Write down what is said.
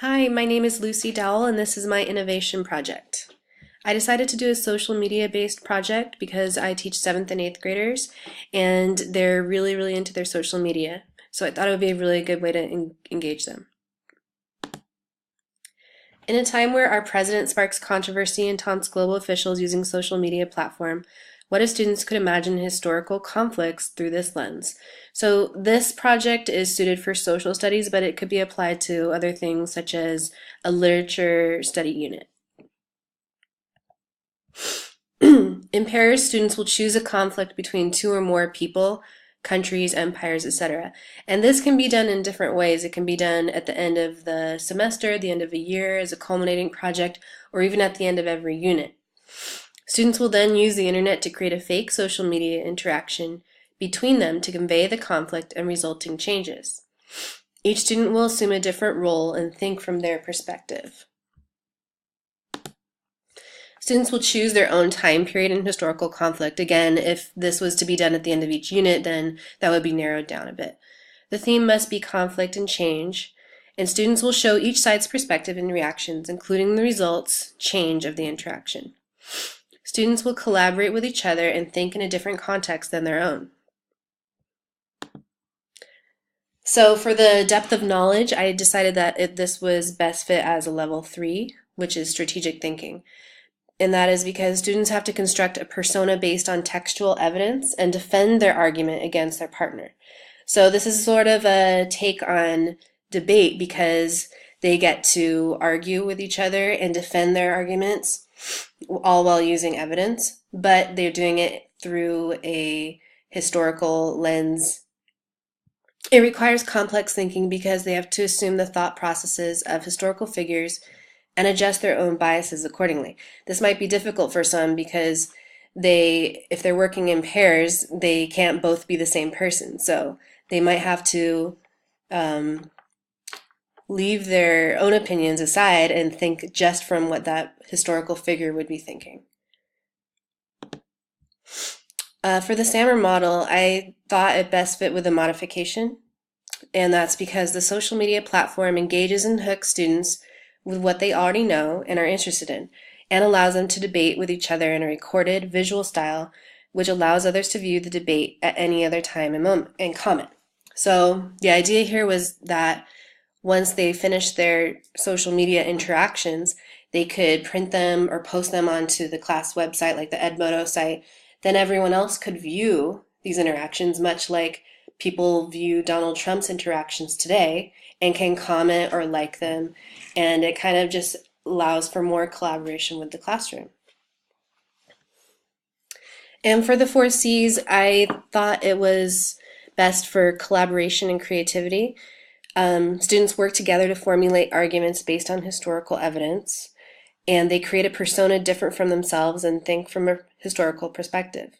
Hi, my name is Lucy Dowell, and this is my innovation project. I decided to do a social media based project because I teach 7th and 8th graders, and they're really into their social media. So I thought it would be a really good way to engage them. In a time where our president sparks controversy and taunts global officials using social media platform, what if students could imagine historical conflicts through this lens? So this project is suited for social studies, but it could be applied to other things such as a literature study unit. In pairs, students will choose a conflict between two or more people, countries, empires, etc. And this can be done in different ways. It can be done at the end of the semester, the end of a year, as a culminating project, or even at the end of every unit. Students will then use the internet to create a fake social media interaction between them to convey the conflict and resulting changes. Each student will assume a different role and think from their perspective. Students will choose their own time period in historical conflict. Again, if this was to be done at the end of each unit, then that would be narrowed down a bit. The theme must be conflict and change, and students will show each side's perspective and reactions, including the results, change of the interaction. Students will collaborate with each other and think in a different context than their own. So for the depth of knowledge, I decided that this was best fit as a level 3, which is strategic thinking. And that is because students have to construct a persona based on textual evidence and defend their argument against their partner. So this is sort of a take on debate because they get to argue with each other and defend their arguments, all while using evidence, but they're doing it through a historical lens. It requires complex thinking because they have to assume the thought processes of historical figures and adjust their own biases accordingly. This might be difficult for some because if they're working in pairs, they can't both be the same person. So they might have to leave their own opinions aside and think just from what that historical figure would be thinking. For the SAMR model, I thought it best fit with a modification, and that's because the social media platform engages and hooks students with what they already know and are interested in, and allows them to debate with each other in a recorded visual style, which allows others to view the debate at any other time and moment and comment. So the idea here was that once they finished their social media interactions, they could print them or post them onto the class website, like the Edmodo site. Then everyone else could view these interactions, much like people view Donald Trump's interactions today, and can comment or like them, and it kind of just allows for more collaboration with the classroom. And for the 4 C's, I thought it was best for collaboration and creativity. Students work together to formulate arguments based on historical evidence, and they create a persona different from themselves and think from a historical perspective.